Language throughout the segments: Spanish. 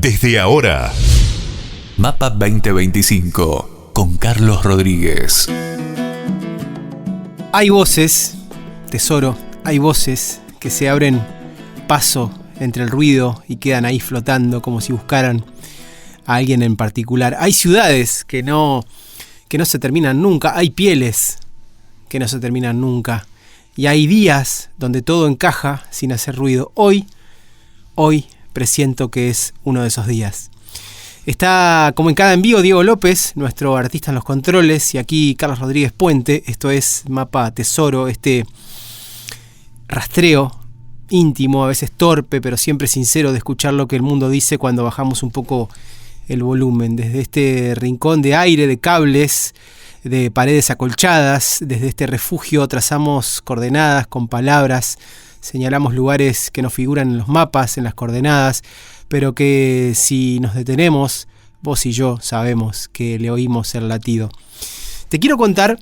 desde ahora. Mapa 2025 con Carlos Rodríguez. Hay voces, tesoro, hay voces que se abren paso entre el ruido y quedan ahí flotando como si buscaran a alguien en particular. Hay ciudades que no se terminan nunca, hay pieles que no se terminan nunca y hay días donde todo encaja sin hacer ruido. Hoy presiento que es uno de esos días. Está como en cada envío Diego López, nuestro artista en los controles, y aquí Carlos Rodríguez Puente. Esto es Mapa Tesoro, este rastreo íntimo, a veces torpe, pero siempre sincero de escuchar lo que el mundo dice cuando bajamos un poco el volumen. Desde este rincón de aire, de cables, de paredes acolchadas, desde este refugio trazamos coordenadas con palabras, señalamos lugares que no figuran en los mapas, en las coordenadas, pero que si nos detenemos, vos y yo sabemos que le oímos el latido. Te quiero contar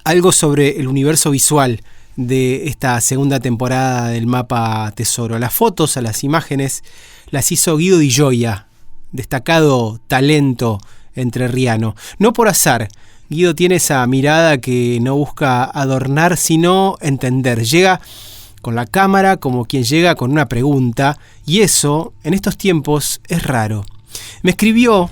algo sobre el universo visual de esta segunda temporada del Mapa Tesoro. Las fotos, a las imágenes, las hizo Guido Di Gioia, destacado talento entrerriano. No por azar, Guido tiene esa mirada que no busca adornar, sino entender. Llega con la cámara como quien llega con una pregunta, y eso, en estos tiempos, es raro. Me escribió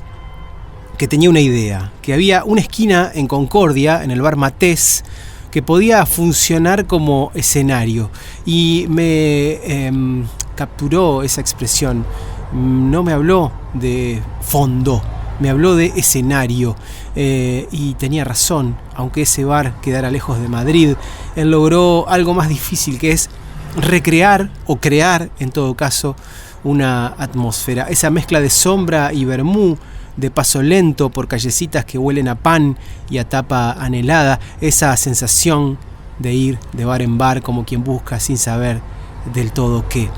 que tenía una idea, que había una esquina en Concordia, en el bar Matés, que podía funcionar como escenario, y me capturó esa expresión. No me habló de fondo, me habló de escenario, y tenía razón. Aunque ese bar quedara lejos de Madrid, él logró algo más difícil, que es recrear o crear, en todo caso, una atmósfera. Esa mezcla de sombra y vermú, de paso lento por callecitas que huelen a pan y a tapa anhelada, esa sensación de ir de bar en bar como quien busca sin saber del todo qué.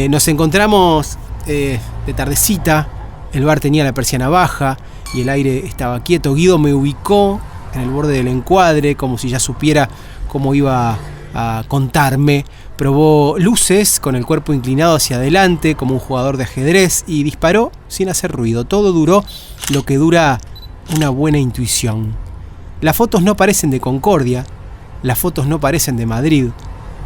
Nos encontramos de tardecita, el bar tenía la persiana baja y el aire estaba quieto. Guido me ubicó en el borde del encuadre como si ya supiera cómo iba a contarme. Probó luces con el cuerpo inclinado hacia adelante como un jugador de ajedrez y disparó sin hacer ruido. Todo duró lo que dura una buena intuición. Las fotos no parecen de Concordia, las fotos no parecen de Madrid,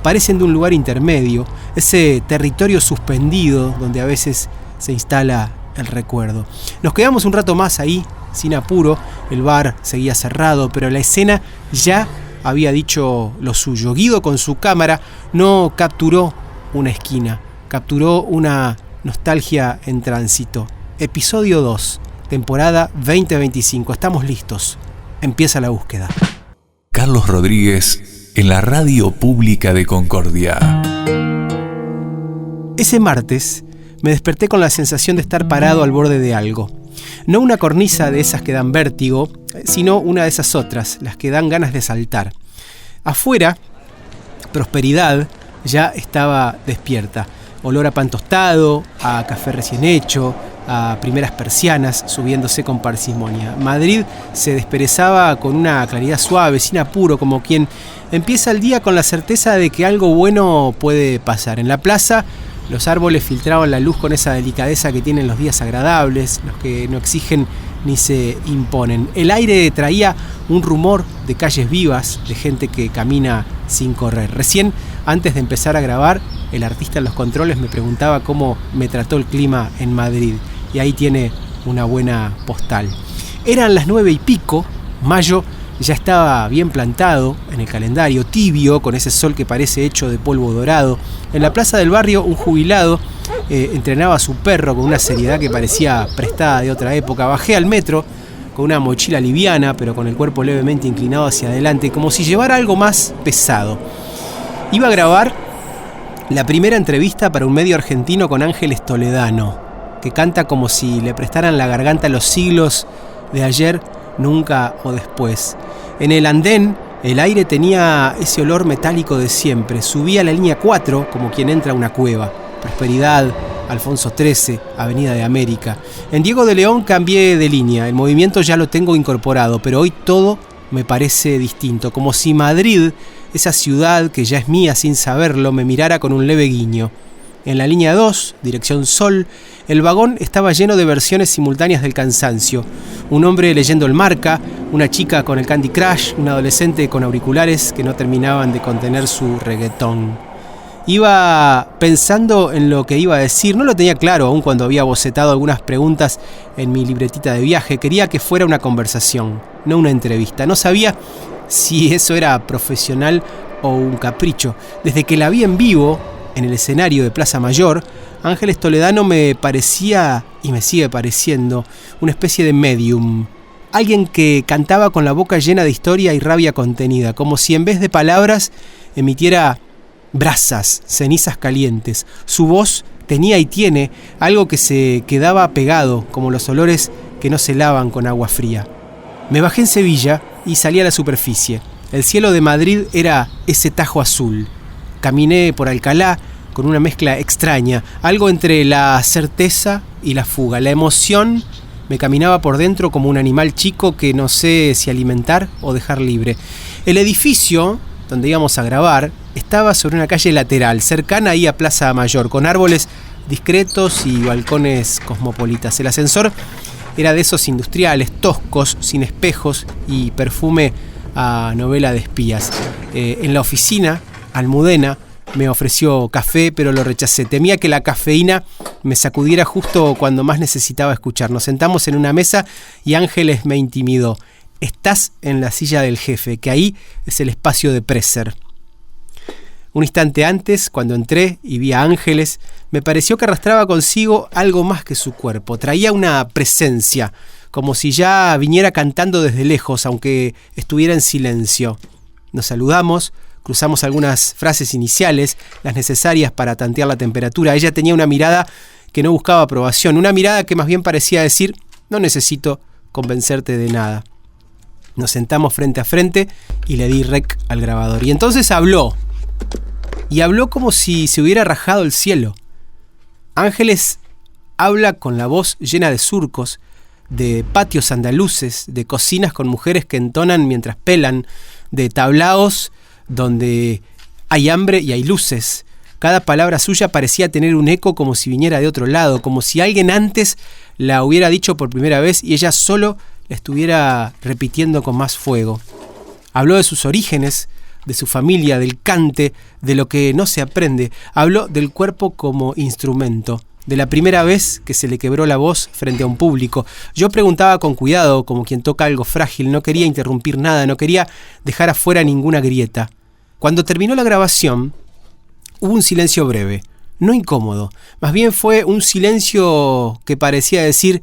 parecen de un lugar intermedio, ese territorio suspendido donde a veces se instala el recuerdo. Nos quedamos un rato más ahí, sin apuro. El bar seguía cerrado, pero la escena ya había dicho lo suyo. Guido con su cámara no capturó una esquina, capturó una nostalgia en tránsito. Episodio 2, temporada 2025. Estamos listos. Empieza la búsqueda. Carlos Rodríguez en la radio pública de Concordia. Ese martes me desperté con la sensación de estar parado al borde de algo. No una cornisa de esas que dan vértigo, sino una de esas otras, las que dan ganas de saltar. Afuera, Prosperidad ya estaba despierta. Olor a pan tostado, a café recién hecho, a primeras persianas subiéndose con parsimonia. Madrid se desperezaba con una claridad suave, sin apuro, como quien empieza el día con la certeza de que algo bueno puede pasar. En la plaza, los árboles filtraban la luz con esa delicadeza que tienen los días agradables, los que no exigen ni se imponen. El aire traía un rumor de calles vivas, de gente que camina sin correr. Recién, antes de empezar a grabar, el artista en los controles me preguntaba cómo me trató el clima en Madrid, y ahí tiene una buena postal. Eran las 9:00, mayo ya estaba bien plantado en el calendario, tibio, con ese sol que parece hecho de polvo dorado. En la plaza del barrio, un jubilado entrenaba a su perro con una seriedad que parecía prestada de otra época. Bajé al metro con una mochila liviana, pero con el cuerpo levemente inclinado hacia adelante, como si llevara algo más pesado. Iba a grabar la primera entrevista para un medio argentino con Ángeles Toledano, que canta como si le prestaran la garganta a los siglos de ayer, nunca o después. En el andén, el aire tenía ese olor metálico de siempre. Subía la línea 4 como quien entra a una cueva. Prosperidad, Alfonso XIII, Avenida de América. En Diego de León cambié de línea. El movimiento ya lo tengo incorporado, pero hoy todo me parece distinto. Como si Madrid, esa ciudad que ya es mía sin saberlo, me mirara con un leve guiño. En la línea 2, dirección Sol, el vagón estaba lleno de versiones simultáneas del cansancio. Un hombre leyendo el Marca, una chica con el Candy Crush, un adolescente con auriculares que no terminaban de contener su reggaetón. Iba pensando en lo que iba a decir, no lo tenía claro aún cuando había bocetado algunas preguntas en mi libretita de viaje. Quería que fuera una conversación, no una entrevista. No sabía si eso era profesional o un capricho. Desde que la vi en vivo, en el escenario de Plaza Mayor, Ángeles Toledano me parecía, y me sigue pareciendo, una especie de medium. Alguien que cantaba con la boca llena de historia y rabia contenida, como si en vez de palabras emitiera brasas, cenizas calientes. Su voz tenía y tiene algo que se quedaba pegado, como los olores que no se lavan con agua fría. Me bajé en Sevilla y salí a la superficie. El cielo de Madrid era ese tajo azul. Caminé por Alcalá con una mezcla extraña, algo entre la certeza y la fuga. La emoción me caminaba por dentro como un animal chico que no sé si alimentar o dejar libre. El edificio donde íbamos a grabar estaba sobre una calle lateral, cercana ahí a Plaza Mayor, con árboles discretos y balcones cosmopolitas. El ascensor era de esos industriales, toscos, sin espejos y perfume a novela de espías. En la oficina, Almudena me ofreció café, pero lo rechacé. Temía que la cafeína me sacudiera justo cuando más necesitaba escuchar. Nos sentamos en una mesa y Ángeles me intimidó. Estás en la silla del jefe, que ahí es el espacio de Presser. Un instante antes, cuando entré y vi a Ángeles, me pareció que arrastraba consigo algo más que su cuerpo. Traía una presencia, como si ya viniera cantando desde lejos, aunque estuviera en silencio. Nos saludamos, cruzamos algunas frases iniciales, las necesarias para tantear la temperatura. Ella tenía una mirada que no buscaba aprobación, una mirada que más bien parecía decir: no necesito convencerte de nada. Nos sentamos frente a frente y le di rec al grabador. Y entonces habló. Y habló como si se hubiera rajado el cielo. Ángeles habla con la voz llena de surcos, de patios andaluces, de cocinas con mujeres que entonan mientras pelan, de tablaos donde hay hambre y hay luces. Cada palabra suya parecía tener un eco como si viniera de otro lado, como si alguien antes la hubiera dicho por primera vez y ella solo la estuviera repitiendo con más fuego. Habló de sus orígenes, de su familia, del cante, de lo que no se aprende. Habló del cuerpo como instrumento, de la primera vez que se le quebró la voz frente a un público. Yo preguntaba con cuidado, como quien toca algo frágil. No quería interrumpir nada, no quería dejar afuera ninguna grieta. Cuando terminó la grabación, hubo un silencio breve, no incómodo. Más bien fue un silencio que parecía decir: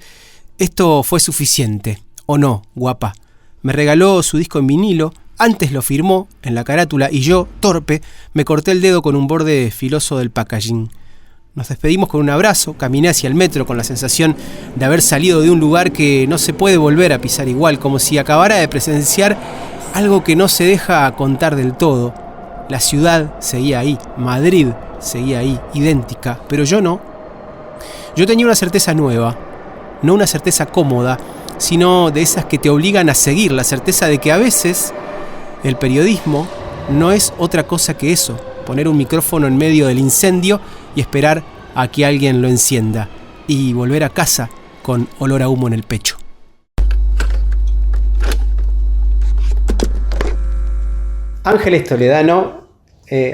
esto fue suficiente. ¿O no, guapa? Me regaló su disco en vinilo, antes lo firmó en la carátula y yo, torpe, me corté el dedo con un borde filoso del packaging. Nos despedimos con un abrazo, caminé hacia el metro con la sensación de haber salido de un lugar que no se puede volver a pisar igual, como si acabara de presenciar algo que no se deja contar del todo. La ciudad seguía ahí, Madrid seguía ahí, idéntica, pero yo no. Yo tenía una certeza nueva, no una certeza cómoda, sino de esas que te obligan a seguir, la certeza de que a veces el periodismo no es otra cosa que eso, poner un micrófono en medio del incendio y esperar a que alguien lo encienda, y volver a casa con olor a humo en el pecho. Ángeles Toledano,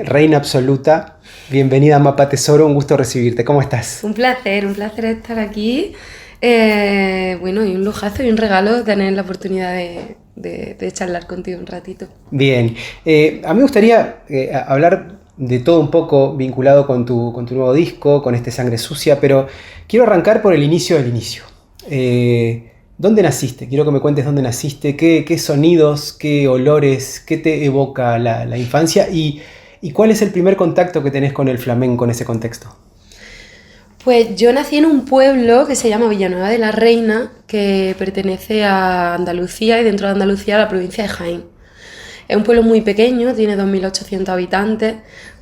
reina absoluta, bienvenida a Mapa Tesoro, un gusto recibirte. ¿Cómo estás? Un placer estar aquí. Bueno, y un lujazo y un regalo tener la oportunidad de charlar contigo un ratito. Bien, a mí me gustaría hablar de todo un poco vinculado con tu nuevo disco, con este Sangre Sucia, pero quiero arrancar por el inicio del inicio. ¿Dónde naciste? Quiero que me cuentes dónde naciste, qué sonidos, qué olores, qué te evoca la infancia y cuál es el primer contacto que tenés con el flamenco en ese contexto. Pues yo nací en un pueblo que se llama Villanueva de la Reina, que pertenece a Andalucía y dentro de Andalucía a la provincia de Jaén. Es un pueblo muy pequeño, tiene 2.800 habitantes,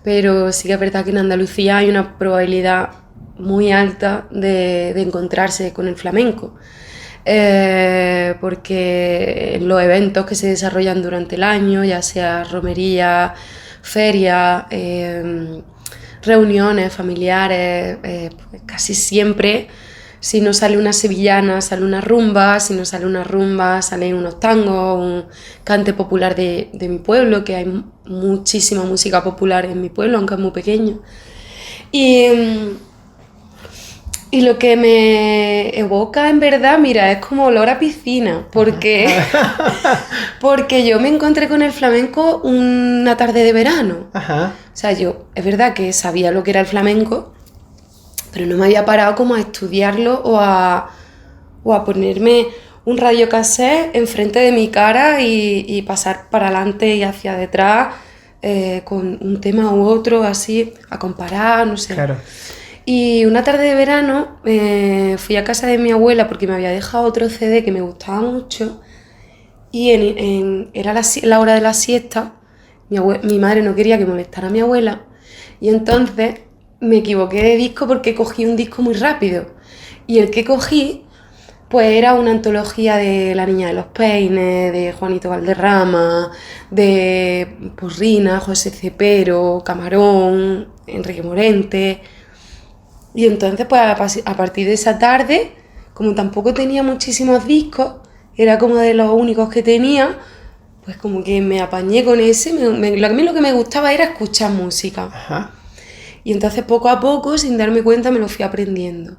pero sí que es verdad que en Andalucía hay una probabilidad muy alta de encontrarse con el flamenco, porque los eventos que se desarrollan durante el año, ya sea romería, feria, reuniones familiares, pues casi siempre, si no sale una sevillana, sale una rumba, si no sale una rumba, salen unos tangos, un cante popular de mi pueblo, que hay muchísima música popular en mi pueblo, aunque es muy pequeño. Y lo que me evoca en verdad, mira, es como olor a piscina, porque yo me encontré con el flamenco una tarde de verano. Ajá. O sea, yo es verdad que sabía lo que era el flamenco, pero no me había parado como a estudiarlo o a ponerme un radiocassette enfrente de mi cara y pasar para adelante y hacia detrás con un tema u otro, así, a comparar, no sé. Claro. Y una tarde de verano fui a casa de mi abuela porque me había dejado otro CD que me gustaba mucho y era la hora de la siesta. Mi madre no quería que molestara a mi abuela y entonces me equivoqué de disco porque cogí un disco muy rápido y el que cogí pues era una antología de La Niña de los Peines, de Juanito Valderrama, de Purrina, José Cepero, Camarón, Enrique Morente. Y entonces, pues a partir de esa tarde, como tampoco tenía muchísimos discos, era como de los únicos que tenía, pues como que me apañé con ese. A mí lo que me gustaba era escuchar música. Ajá. Y entonces poco a poco, sin darme cuenta, me lo fui aprendiendo.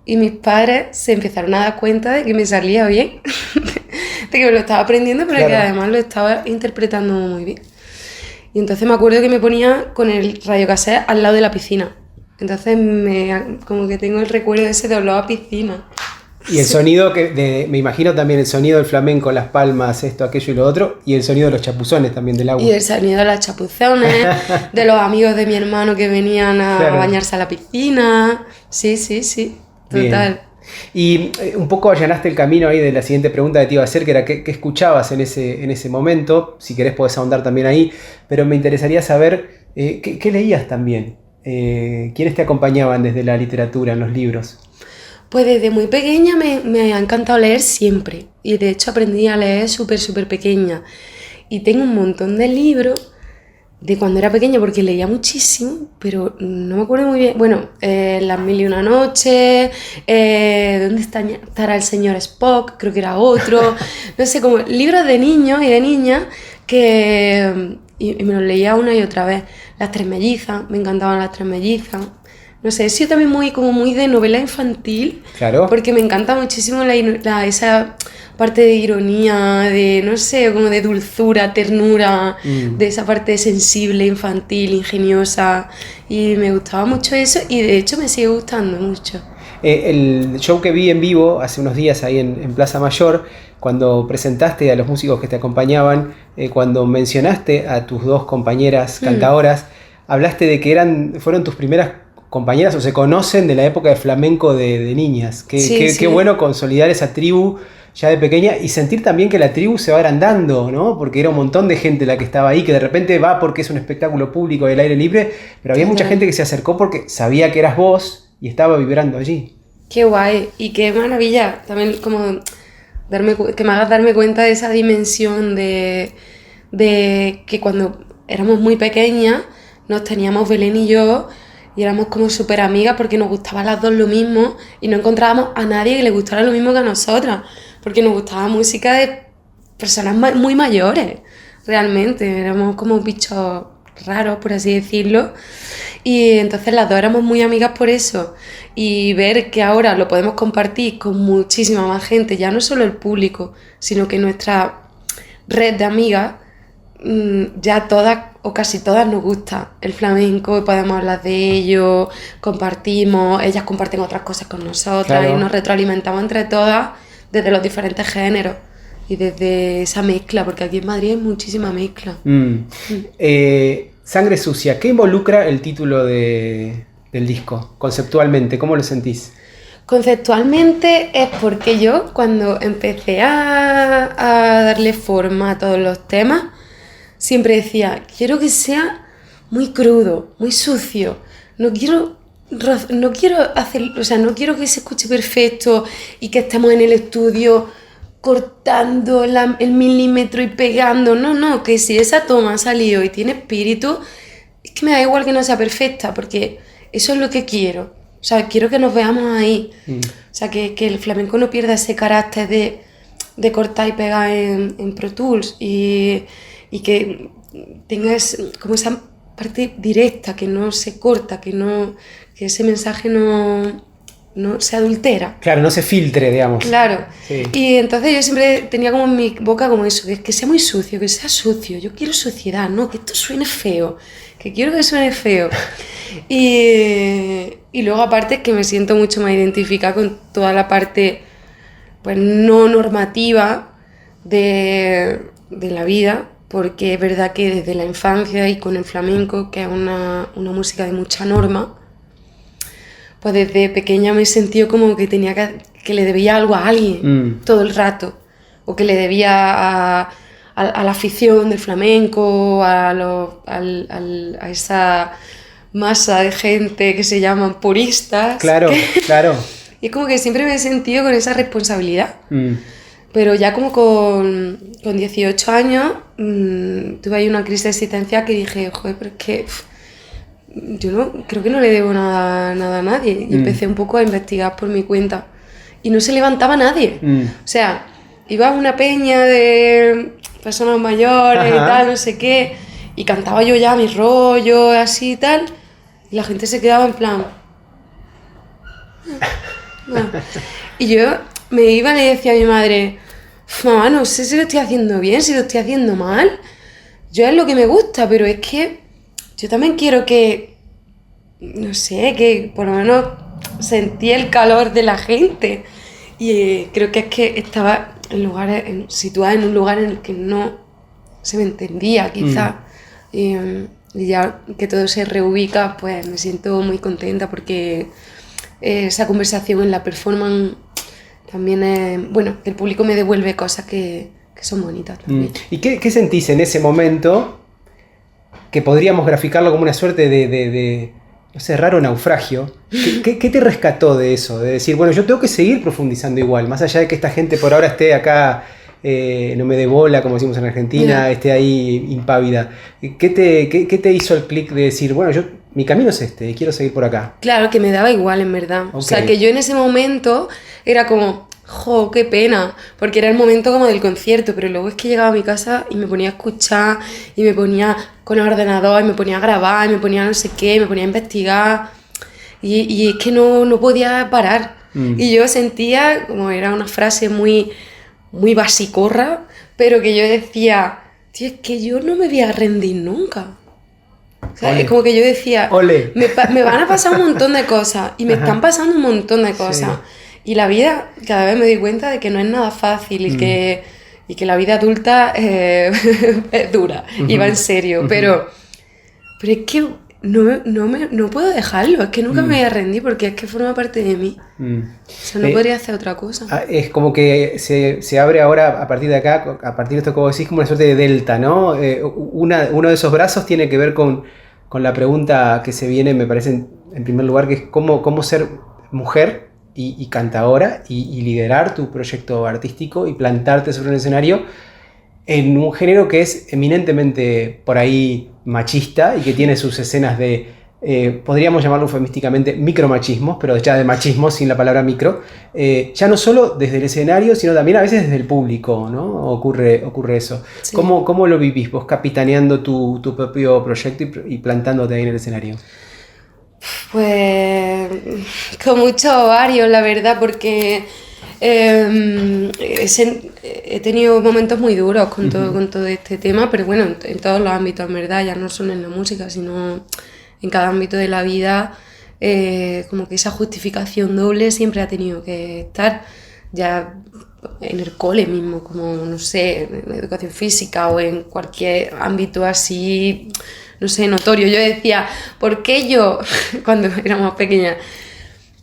Y mis padres se empezaron a dar cuenta de que me salía bien, de que me lo estaba aprendiendo, pero claro, que además lo estaba interpretando muy bien. Y entonces me acuerdo que me ponía con el radiocassette al lado de la piscina. Entonces como que tengo el recuerdo ese de olor a piscina. Y el sonido me imagino también el sonido del flamenco, las palmas, esto, aquello y lo otro, y el sonido de los chapuzones también del agua. Y el sonido de las chapuzones, de los amigos de mi hermano que venían a bañarse a la piscina. Sí, total. Bien. Y un poco allanaste el camino ahí de la siguiente pregunta que te iba a hacer, que era ¿qué escuchabas en ese momento? Si querés podés ahondar también ahí, pero me interesaría saber ¿qué leías también? ¿Quiénes te acompañaban desde la literatura en los libros? Pues desde muy pequeña me ha encantado leer siempre. Y de hecho aprendí a leer súper pequeña. Y tengo un montón de libros de cuando era pequeña porque leía muchísimo, pero no me acuerdo muy bien. Bueno, Las Mil y una Noches, ¿Dónde estará el señor Spock? Creo que era otro. No sé, como libros de niños y de niñas que... Y me los leía una y otra vez. Las Tres Mellizas, me encantaban Las Tres Mellizas. No sé, he sido también muy de novela infantil. Claro. Porque me encanta muchísimo esa parte de ironía, de, no sé, como de dulzura, ternura, de esa parte sensible, infantil, ingeniosa. Y me gustaba mucho eso y de hecho me sigue gustando mucho. El show que vi en vivo hace unos días ahí en Plaza Mayor, cuando presentaste a los músicos que te acompañaban, cuando mencionaste a tus dos compañeras cantadoras, hablaste de que fueron tus primeras compañeras o se conocen de la época de flamenco de niñas. Qué bueno consolidar esa tribu ya de pequeña y sentir también que la tribu se va agrandando, ¿no? Porque era un montón de gente la que estaba ahí, que de repente va porque es un espectáculo público del aire libre, pero había mucha gente que se acercó porque sabía que eras vos y estaba vibrando allí. Qué guay y qué maravilla también como que me hagas darme cuenta de esa dimensión de que cuando éramos muy pequeñas nos teníamos Belén y yo y éramos como súper amigas porque nos gustaba a las dos lo mismo y no encontrábamos a nadie que le gustara lo mismo que a nosotras, porque nos gustaba música de personas muy mayores, realmente, éramos como bichos raros, por así decirlo, y entonces las dos éramos muy amigas por eso, y ver que ahora lo podemos compartir con muchísima más gente, ya no solo el público, sino que nuestra red de amigas, ya todas o casi todas nos gusta el flamenco y podemos hablar de ello, compartimos, ellas comparten otras cosas con nosotras, claro, y nos retroalimentamos entre todas desde los diferentes géneros y desde esa mezcla, porque aquí en Madrid hay muchísima mezcla. Sangre Sucia, ¿qué involucra el título del disco conceptualmente? ¿Cómo lo sentís? Conceptualmente es porque yo cuando empecé a darle forma a todos los temas siempre decía, quiero que sea muy crudo, muy sucio, no quiero hacer, o sea, no quiero que se escuche perfecto y que estemos en el estudio cortando el milímetro y pegando, no, que si esa toma ha salido y tiene espíritu, es que me da igual que no sea perfecta, porque eso es lo que quiero. O sea, quiero que nos veamos ahí. O sea, que el flamenco no pierda ese carácter de cortar y pegar en Pro Tools y que tengas como esa parte directa, que no se corta, que ese mensaje no se adultera. Claro, no se filtre, digamos. Claro. Sí. Y entonces yo siempre tenía como en mi boca como eso, que sea muy sucio, que sea sucio. Yo quiero suciedad, no, que esto suene feo, que quiero que suene feo. Y luego aparte que me siento mucho más identificada con toda la parte pues no normativa de la vida, porque es verdad que desde la infancia y con el flamenco, que es una música de mucha norma, pues desde pequeña me he sentido como que tenía que le debía algo a alguien todo el rato, o que le debía a la afición del flamenco, a esa masa de gente que se llaman puristas. Claro, claro. Y como que siempre me he sentido con esa responsabilidad. Pero ya como con 18 años tuve ahí una crisis existencial que dije, joder, pero es que yo creo que no le debo nada a nadie. Y empecé un poco a investigar por mi cuenta. Y no se levantaba nadie. O sea, iba a una peña de personas mayores y tal, no sé qué, y cantaba yo ya mi rollo, así y tal, y la gente se quedaba en plan... No. Y yo me iba y le decía a mi madre, mamá, no sé si lo estoy haciendo bien, si lo estoy haciendo mal. Yo es lo que me gusta, pero es que yo también quiero que, no sé, que por lo menos sentí el calor de la gente. Y creo que es que estaba situada en un lugar en el que no se me entendía, quizá. Y ya que todo se reubica, pues me siento muy contenta porque esa conversación en la performance también es... Bueno, el público me devuelve cosas que son bonitas también. ¿Y qué sentís en ese momento que podríamos graficarlo como una suerte de no sé, raro naufragio? ¿Qué te rescató de eso? De decir, bueno, yo tengo que seguir profundizando igual, más allá de que esta gente por ahora esté acá, no me dé bola, como decimos en Argentina, esté ahí impávida. ¿Qué te hizo el clic de decir, bueno, mi camino es este, quiero seguir por acá? Claro, que me daba igual, en verdad. Okay. O sea, que yo en ese momento era como, jo, qué pena, porque era el momento como del concierto, pero luego es que llegaba a mi casa y me ponía a escuchar, y me ponía con el ordenador, y me ponía a grabar, y me ponía no sé qué, me ponía a investigar, y es que no podía parar. Y yo sentía, como era una frase muy, muy basicorra, pero que yo decía, tío, es que yo no me voy a rendir nunca. O sea, es como que yo decía, me van a pasar un montón de cosas, y me están pasando un montón de cosas. Sí. Y la vida, cada vez me doy cuenta de que no es nada fácil y que la vida adulta es dura y va en serio. Pero es que no puedo dejarlo, es que nunca me voy a rendir porque es que forma parte de mí. O sea, no podría hacer otra cosa. Es como que se abre ahora, a partir de acá, a partir de esto que vos decís, como una suerte de delta, ¿no? Uno de esos brazos tiene que ver con la pregunta que se viene, me parece, en primer lugar, que es cómo ser mujer y cantadora y liderar tu proyecto artístico y plantarte sobre un escenario en un género que es eminentemente por ahí machista y que tiene sus escenas de, podríamos llamarlo eufemísticamente micromachismos, pero ya de machismo sin la palabra micro, ya no solo desde el escenario, sino también a veces desde el público, ¿no? Ocurre eso. Sí. ¿Cómo lo vivís vos capitaneando tu propio proyecto y plantándote ahí en el escenario? Pues con muchos ovarios, la verdad, porque he tenido momentos muy duros con todo este tema, pero bueno, en todos los ámbitos, en verdad, ya no solo en la música, sino en cada ámbito de la vida, como que esa justificación doble siempre ha tenido que estar, ya en el cole mismo, como, no sé, en educación física o en cualquier ámbito así, no sé, notorio. Yo decía, ¿por qué yo, cuando era más pequeña,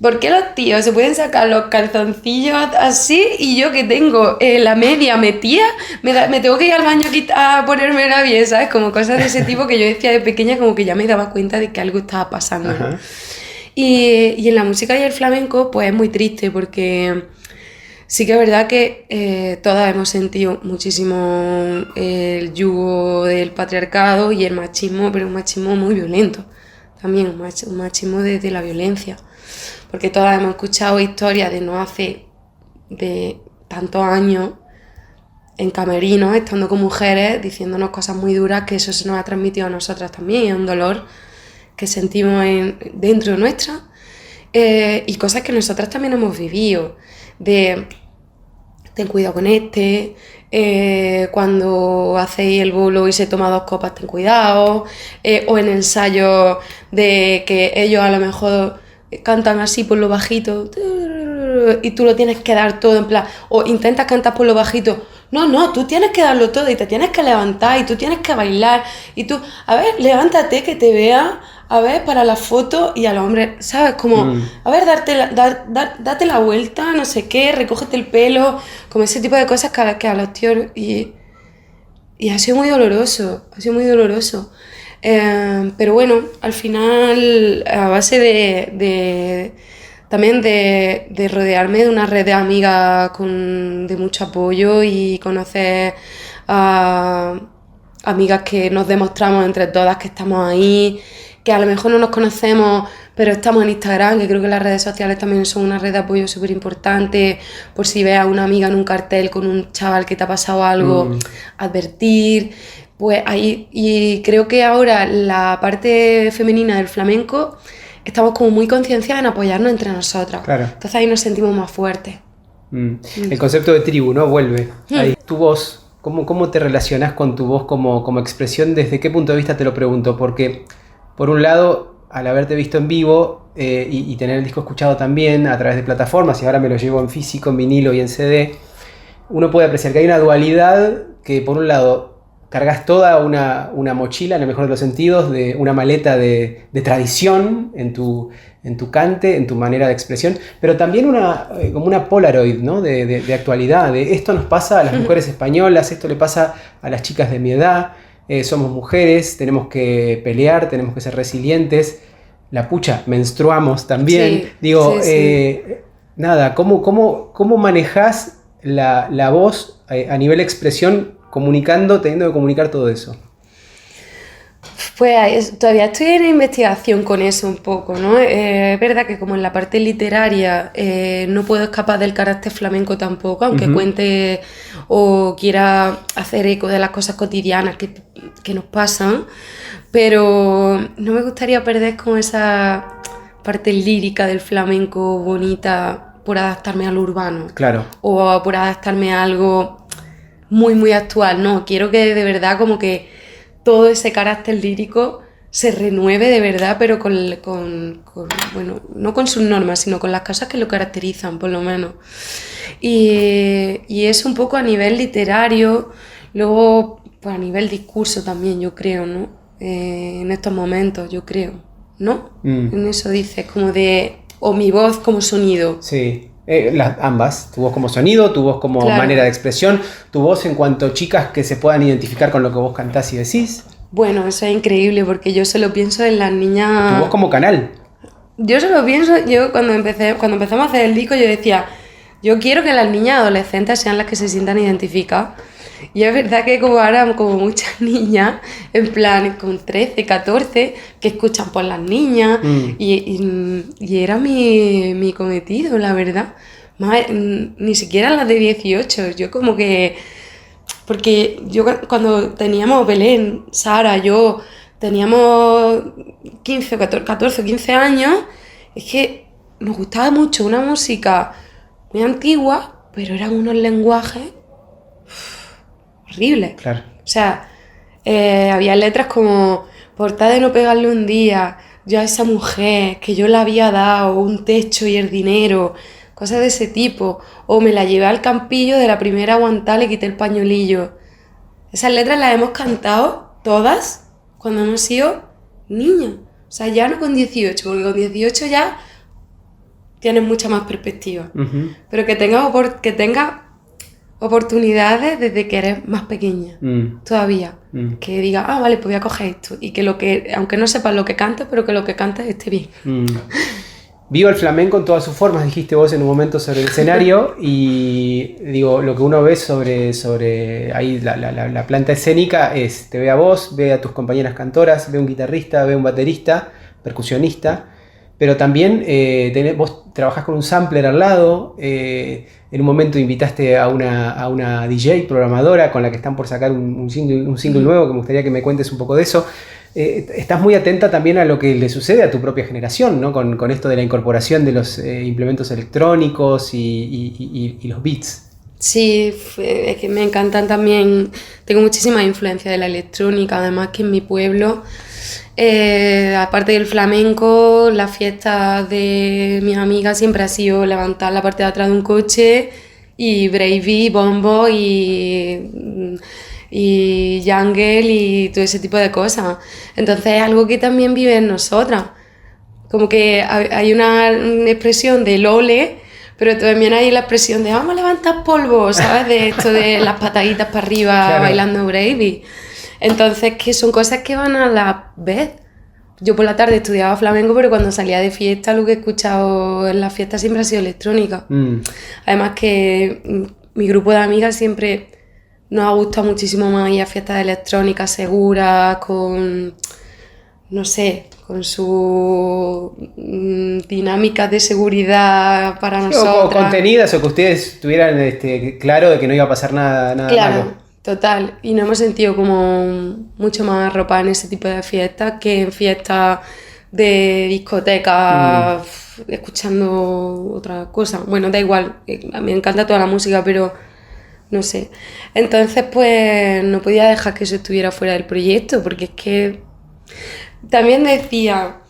¿por qué los tíos se pueden sacar los calzoncillos así y yo que tengo la media metida, me tengo que ir al baño a ponerme la bien, ¿sabes? Como cosas de ese tipo que yo decía de pequeña, como que ya me daba cuenta de que algo estaba pasando, ¿no? Y en la música y el flamenco, pues es muy triste porque Sí que es verdad que todas hemos sentido muchísimo el yugo del patriarcado y el machismo, pero un machismo muy violento también, un machismo desde la violencia, porque todas hemos escuchado historias de no hace de tantos años en camerinos, estando con mujeres, diciéndonos cosas muy duras, que eso se nos ha transmitido a nosotras también, y es un dolor que sentimos dentro nuestra, y cosas que nosotras también hemos vivido, de ten cuidado con este, cuando hacéis el bolo y se toma 2 copas, ten cuidado, o en ensayos de que ellos a lo mejor cantan así por lo bajito y tú lo tienes que dar todo en plan, o intentas cantar por lo bajito, no, tú tienes que darlo todo y te tienes que levantar y tú tienes que bailar y tú, a ver, levántate que te vea, a ver, para la foto, y a los hombres, ¿sabes? Como, a ver, date la vuelta, no sé qué, recógete el pelo, como ese tipo de cosas que a los tíos, y ha sido muy doloroso, pero bueno, al final, a base también de rodearme de una red de amigas de mucho apoyo y conocer a amigas que nos demostramos entre todas que estamos ahí, que a lo mejor no nos conocemos, pero estamos en Instagram, que creo que las redes sociales también son una red de apoyo súper importante, por si ves a una amiga en un cartel con un chaval que te ha pasado algo, advertir, pues ahí, y creo que ahora la parte femenina del flamenco estamos como muy concienciadas en apoyarnos entre nosotras. Claro. Entonces ahí nos sentimos más fuertes. El concepto de tribu, ¿no? Vuelve. Ahí. Tu voz, ¿cómo te relacionas con tu voz como expresión? ¿Desde qué punto de vista te lo pregunto? Porque, por un lado, al haberte visto en vivo y tener el disco escuchado también a través de plataformas, y ahora me lo llevo en físico, en vinilo y en CD, uno puede apreciar que hay una dualidad que, por un lado, cargas toda una mochila, en el mejor de los sentidos, de una maleta de tradición en tu cante, en tu manera de expresión, pero también como una Polaroid, ¿no? de actualidad, de esto nos pasa a las mujeres españolas, esto le pasa a las chicas de mi edad, somos mujeres, tenemos que pelear, tenemos que ser resilientes, la pucha, menstruamos también. Sí, Digo, sí. nada, ¿cómo manejás la voz a nivel expresión, comunicando, teniendo que comunicar todo eso? Pues todavía estoy en investigación con eso un poco, ¿no? Es verdad que como en la parte literaria no puedo escapar del carácter flamenco tampoco, aunque cuente o quiera hacer eco de las cosas cotidianas que nos pasan, pero no me gustaría perder como esa parte lírica del flamenco bonita por adaptarme a lo urbano. Claro. O por adaptarme a algo muy, muy actual, no, quiero que de verdad como que todo ese carácter lírico se renueve de verdad, pero bueno, no con sus normas, sino con las cosas que lo caracterizan, por lo menos. Y eso un poco a nivel literario, luego pues a nivel discurso también, yo creo, ¿no? En estos momentos, yo creo, ¿no? En eso dices, como o mi voz como sonido. Sí. Ambas, tu voz como sonido, tu voz como manera de expresión, tu voz en cuanto a chicas que se puedan identificar con lo que vos cantás y decís. Bueno, eso es increíble porque yo solo pienso en las niñas... Tu voz como canal. Yo solo pienso, cuando empezamos a hacer el disco yo decía, yo quiero que las niñas adolescentes sean las que se sientan identificadas. Y es verdad que como ahora, como muchas niñas, en plan con 13, 14, que escuchan por las niñas, y era mi cometido, la verdad. Ni siquiera las de 18, yo como que... Porque yo cuando teníamos Belén, Sara, yo teníamos 14 o 15 años, es que nos gustaba mucho una música muy antigua, pero eran unos lenguajes horribles. Claro. O sea, había letras como por tal de no pegarle un día, yo a esa mujer que yo le había dado un techo y el dinero, cosas de ese tipo, o me la llevé al campillo de la primera aguantada, le quité el pañuelillo. Esas letras las hemos cantado todas cuando hemos sido niñas, o sea, ya no con 18, porque con 18 ya tienes mucha más perspectiva, pero que tengas oportunidades desde que eres más pequeña, todavía, que digas, vale, pues voy a coger esto, y que aunque no sepas lo que cantes, pero que lo que cantes esté bien. Vivo el flamenco en todas sus formas, dijiste vos en un momento sobre el escenario, y digo, lo que uno ve sobre ahí la planta escénica es, te ve a vos, ve a tus compañeras cantoras, ve un guitarrista, ve un baterista, percusionista, pero también vos trabajás con un sampler al lado, en un momento invitaste a una DJ programadora con la que están por sacar un single nuevo, que me gustaría que me cuentes un poco de eso. Estás muy atenta también a lo que le sucede a tu propia generación, ¿no? Con esto de la incorporación de los implementos electrónicos y los beats. Sí, es que me encantan también, tengo muchísima influencia de la electrónica, además que en mi pueblo, aparte del flamenco, la fiesta de mis amigas siempre ha sido levantar la parte de atrás de un coche y breakbeat, bombo y jungle y todo ese tipo de cosas. Entonces es algo que también vive en nosotras. Como que hay una expresión del ole, pero también hay la expresión de vamos a levantar polvo, ¿sabes? De esto de las pataditas para arriba, claro, bailando breakbeat. Entonces, que son cosas que van a la vez. Yo por la tarde estudiaba flamenco, pero cuando salía de fiesta lo que he escuchado en las fiestas siempre ha sido electrónica. Además que mi grupo de amigas siempre nos ha gustado muchísimo más ir a fiestas electrónicas seguras, con, no sé, con sus dinámicas de seguridad para nosotras. O contenidas, o que ustedes tuvieran claro de que no iba a pasar nada claro, malo. Total. Y nos hemos sentido como mucho más arropadas en ese tipo de fiestas que en fiestas de discoteca, escuchando otra cosa. Bueno, da igual, a mí me encanta toda la música, pero no sé. Entonces, pues no podía dejar que eso estuviera fuera del proyecto, porque es que también decía,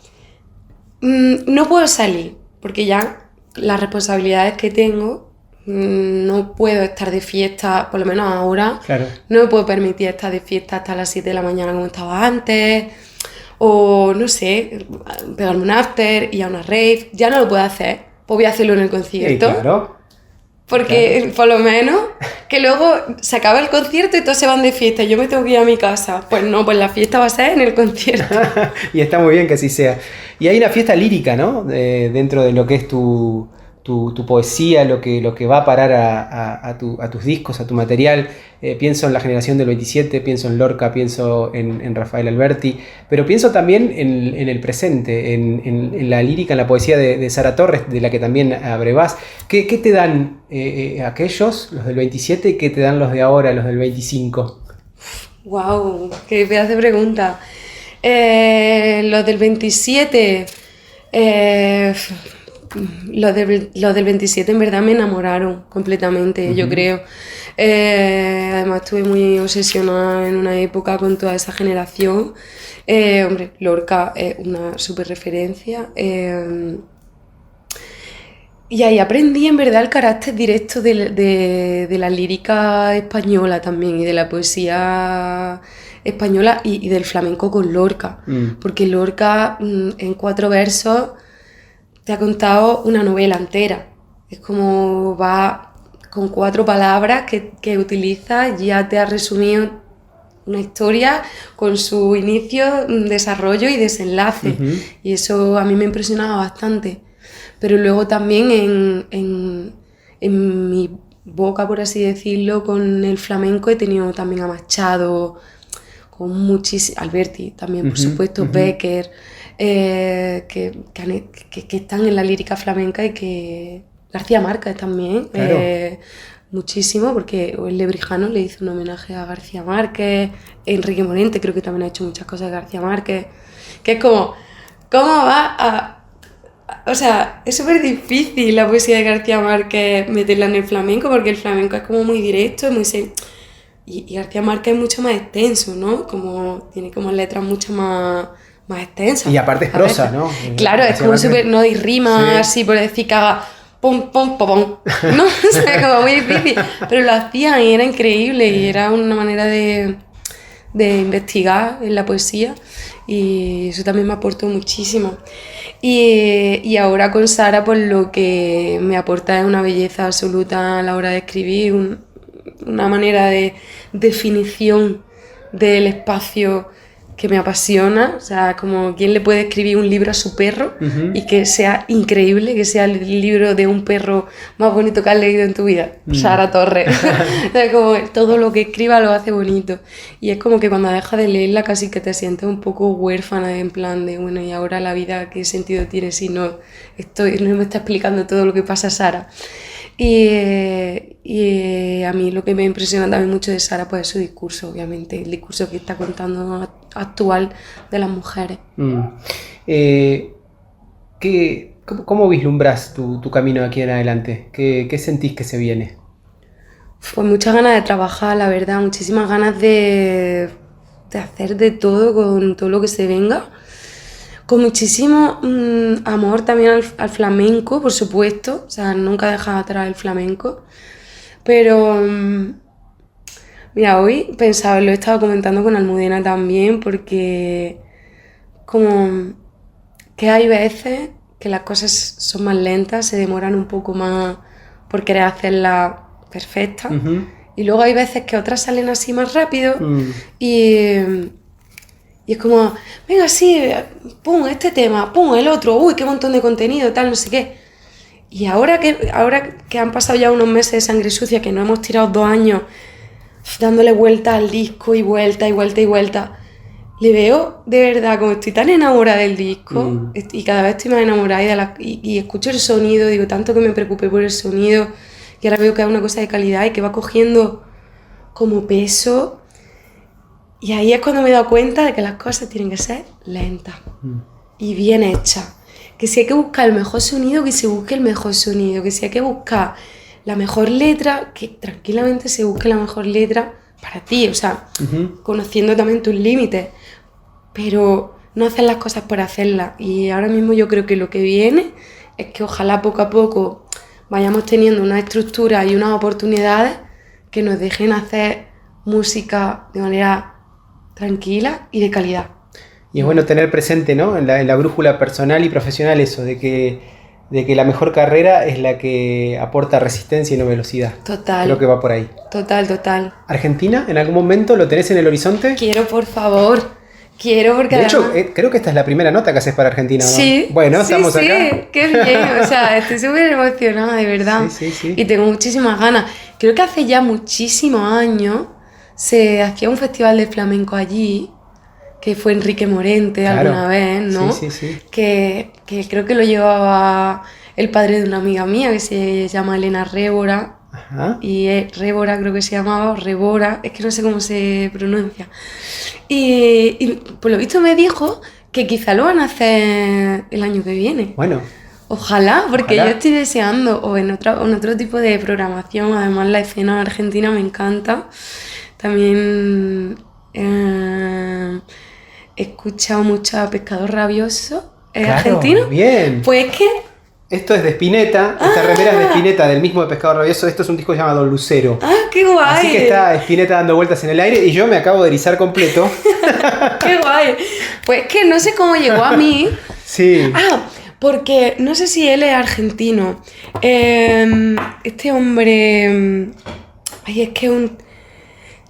no puedo salir, porque ya las responsabilidades que tengo, no puedo estar de fiesta, por lo menos ahora, claro. No me puedo permitir estar de fiesta hasta las 7 de la mañana como estaba antes, o no sé, pegarme un after y a una rave, ya no lo puedo hacer, pues voy a hacerlo en el concierto. Claro. Porque claro, por lo menos que luego se acaba el concierto y todos se van de fiesta y yo me tengo que ir a mi casa. Pues no, pues la fiesta va a ser en el concierto. Y está muy bien que así sea. Y hay una fiesta lírica, ¿no? Dentro de lo que es tu poesía, lo que va a parar a tus discos, a tu material. Pienso en la generación del 27, pienso en Lorca, pienso en Rafael Alberti, pero pienso también en el presente, en la lírica, en la poesía de Sara Torres, de la que también abrevás. ¿Qué te dan aquellos, los del 27, y qué te dan los de ahora, los del 25? ¡Wow! ¡Qué pedazo de pregunta! Los del 27... Los del 27 en verdad me enamoraron completamente, yo creo. Además estuve muy obsesionada en una época con toda esa generación. Hombre, Lorca es una súper referencia. Y ahí aprendí en verdad el carácter directo de la lírica española también y de la poesía española y del flamenco con Lorca. Porque Lorca en 4 versos te ha contado una novela entera. Es como va con 4 palabras que utiliza, ya te ha resumido una historia con su inicio, desarrollo y desenlace. Y eso a mí me impresionaba bastante. Pero luego también en mi boca, por así decirlo, con el flamenco he tenido también a Machado, con muchísimo, Alberti también, por supuesto, Becker, que están en la lírica flamenca y que García Márquez también, claro. Muchísimo, porque el Lebrijano le hizo un homenaje a García Márquez, Enrique Morente creo que también ha hecho muchas cosas de García Márquez, que es como, ¿cómo va a...? O sea, es súper difícil la poesía de García Márquez meterla en el flamenco, porque el flamenco es como muy directo, muy y García Márquez es mucho más extenso, ¿no? Como tiene como letras mucho más extensas. Y aparte es prosa, ¿no? Claro, es como súper, no hay rima, así por decir que haga pum, pum, pum, pum. No, o sea, como muy difícil. Pero lo hacían y era increíble y era una manera de investigar en la poesía y eso también me aportó muchísimo. Y ahora con Sara, pues lo que me aporta es una belleza absoluta a la hora de escribir, una manera de definición del espacio que me apasiona, o sea, como quién le puede escribir un libro a su perro y que sea increíble, que sea el libro de un perro más bonito que has leído en tu vida, Sara Torres. O sea, como todo lo que escriba lo hace bonito. Y es como que cuando dejas de leerla casi que te sientes un poco huérfana, en plan de, bueno, ¿y ahora la vida qué sentido tiene si no me está explicando todo lo que pasa Sara? Y a mí lo que me impresiona también mucho de Sara pues es su discurso, obviamente, el discurso que está contando actual de las mujeres. ¿Cómo vislumbras tu camino aquí en adelante? ¿Qué sentís que se viene? Pues muchas ganas de trabajar, la verdad, muchísimas ganas de hacer de todo con todo lo que se venga. Con muchísimo amor también al flamenco, por supuesto, o sea, nunca he dejado atrás el flamenco, pero mira, hoy pensaba, lo he estado comentando con Almudena también, porque como que hay veces que las cosas son más lentas, se demoran un poco más por querer hacerlas perfectas, y luego hay veces que otras salen así más rápido y es como, venga, sí, pum, este tema, pum, el otro, uy, qué montón de contenido, tal, no sé qué. Y ahora que han pasado ya unos meses de Sangre Sucia, que nos hemos tirado 2 años dándole vuelta al disco y vuelta y vuelta y vuelta, le veo de verdad, como estoy tan enamorada del disco y cada vez estoy más enamorada y escucho el sonido, digo, tanto que me preocupé por el sonido, y ahora veo que es una cosa de calidad y que va cogiendo como peso. Y ahí es cuando me he dado cuenta de que las cosas tienen que ser lentas y bien hechas. Que si hay que buscar el mejor sonido, que se busque el mejor sonido. Que si hay que buscar la mejor letra, que tranquilamente se busque la mejor letra para ti. O sea, conociendo también tus límites. Pero no hacer las cosas por hacerlas. Y ahora mismo yo creo que lo que viene es que ojalá poco a poco vayamos teniendo una estructura y unas oportunidades que nos dejen hacer música de manera tranquila y de calidad. Y es bueno tener presente, ¿no? en la brújula personal y profesional eso, de que la mejor carrera es la que aporta resistencia y no velocidad. Total. Creo que va por ahí. Total. ¿Argentina? ¿En algún momento lo tenés en el horizonte? Quiero, por favor. Quiero, porque de hecho, creo que esta es la primera nota que haces para Argentina, ¿no? Sí. Bueno, estamos acá. Sí, qué bien. O sea, estoy súper emocionada, de verdad. Sí. Y tengo muchísimas ganas. Creo que hace ya muchísimos años se hacía un festival de flamenco allí, que fue Enrique Morente alguna vez, ¿no? Sí. Que creo que lo llevaba el padre de una amiga mía que se llama Elena Rébora. Ajá. Y Rébora creo que se llamaba, o Rebora, es que no sé cómo se pronuncia. Y por lo visto me dijo que quizá lo van a hacer el año que viene. Bueno. Ojalá, porque yo estoy deseando, o en otro tipo de programación. Además la escena argentina me encanta. También he escuchado mucho a Pescado Rabioso. ¿Es argentino? Bien. Pues es que... Esto es de Spinetta, esta remera es de Spinetta, del mismo de Pescado Rabioso. Esto es un disco llamado Lucero. ¡Ah, qué guay! Así que está Spinetta dando vueltas en el aire y yo me acabo de erizar completo. ¡Qué guay! Pues es que no sé cómo llegó a mí. Sí. Porque no sé si él es argentino. Este hombre... es que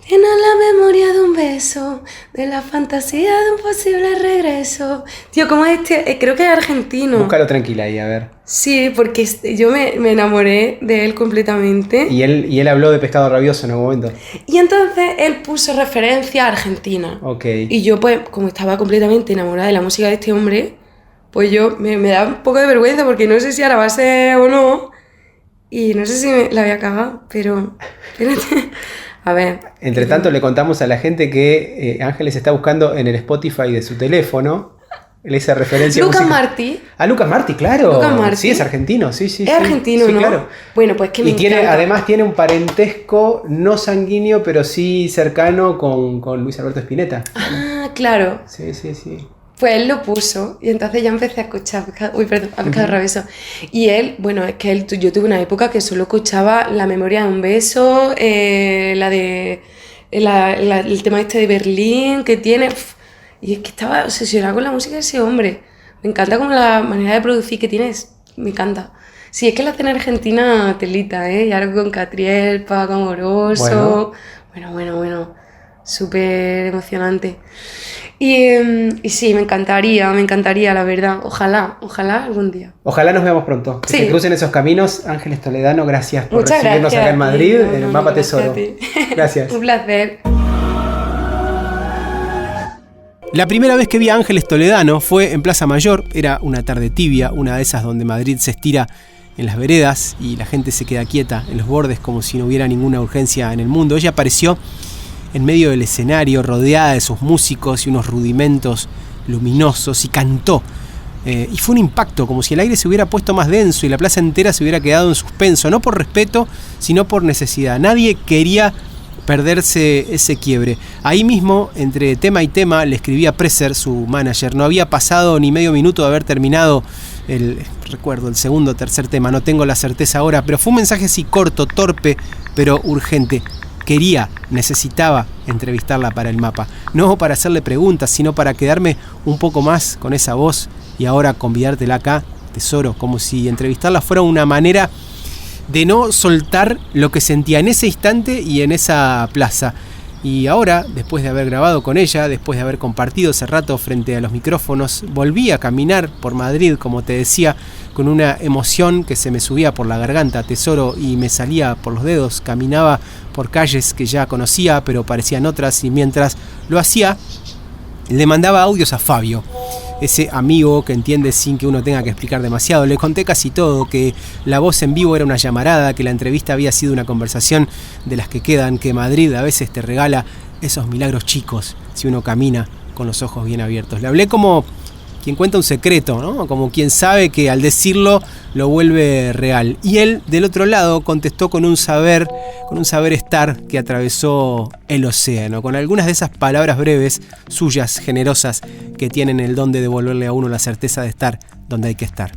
tiene la memoria de un beso, de la fantasía de un posible regreso. Tío, ¿cómo es este? Creo que es argentino. Búscalo tranquila ahí, a ver. Sí, porque yo me enamoré de él completamente. Y él habló de Pescado Rabioso en algún momento. Y entonces él puso referencia a Argentina. Ok. Y yo, pues, como estaba completamente enamorada de la música de este hombre, pues yo me da un poco de vergüenza porque no sé si ahora va a ser o no. Y no sé si la voy a cagar, pero... Espérate. A ver. Entre tanto, le contamos a la gente que Ángeles está buscando en el Spotify de su teléfono esa referencia Lucas Martí. Lucas Martí, claro. Lucas Martí. Sí, es argentino, sí. Es argentino, ¿no? Claro. Bueno, pues que me encanta. Además tiene un parentesco no sanguíneo, pero sí cercano con Luis Alberto Spinetta. Ah, claro. Sí. Pues él lo puso y entonces ya empecé a escuchar a Pescado Rabioso. Y él, bueno, es que yo tuve una época que solo escuchaba La memoria de un beso, el tema este de Berlín que tiene. Y es que estaba obsesionada con la música de ese hombre. Me encanta como la manera de producir que tienes. Me encanta. Sí, es que la escena argentina telita, ¿eh? Y ahora con Catriel, Paco Amoroso. Bueno. súper emocionante. Y sí, me encantaría, la verdad. Ojalá algún día. Ojalá nos veamos pronto. Que Sí. se crucen esos caminos. Ángeles Toledano, gracias por Muchas recibirnos gracias acá en a ti. Madrid, No, en el no, Mapa gracias Tesoro. a ti. Gracias. Un placer. La primera vez que vi a Ángeles Toledano fue en Plaza Mayor. Era una tarde tibia, una de esas donde Madrid se estira en las veredas y la gente se queda quieta en los bordes como si no hubiera ninguna urgencia en el mundo. Ella apareció en medio del escenario, rodeada de sus músicos y unos rudimentos luminosos, y cantó. Y fue un impacto, como si el aire se hubiera puesto más denso y la plaza entera se hubiera quedado en suspenso, no por respeto, sino por necesidad. Nadie quería perderse ese quiebre. Ahí mismo, entre tema y tema, le escribía Presser, su manager. No había pasado ni medio minuto de haber terminado el segundo o tercer tema, no tengo la certeza ahora, pero fue un mensaje así corto, torpe, pero urgente. Necesitaba entrevistarla para el Mapa, no para hacerle preguntas, sino para quedarme un poco más con esa voz y ahora convidártela acá, tesoro, como si entrevistarla fuera una manera de no soltar lo que sentía en ese instante y en esa plaza. Y ahora, después de haber grabado con ella, después de haber compartido ese rato frente a los micrófonos, volví a caminar por Madrid, como te decía, con una emoción que se me subía por la garganta, tesoro, y me salía por los dedos. Caminaba por calles que ya conocía, pero parecían otras, y mientras lo hacía, le mandaba audios a Fabio, ese amigo que entiende sin que uno tenga que explicar demasiado. Le conté casi todo, que la voz en vivo era una llamarada, que la entrevista había sido una conversación de las que quedan, que Madrid a veces te regala esos milagros chicos si uno camina con los ojos bien abiertos. Le hablé como quien cuenta un secreto, ¿no? Como quien sabe que al decirlo lo vuelve real. Y él, del otro lado, contestó con un saber estar que atravesó el océano, con algunas de esas palabras breves, suyas, generosas, que tienen el don de devolverle a uno la certeza de estar donde hay que estar.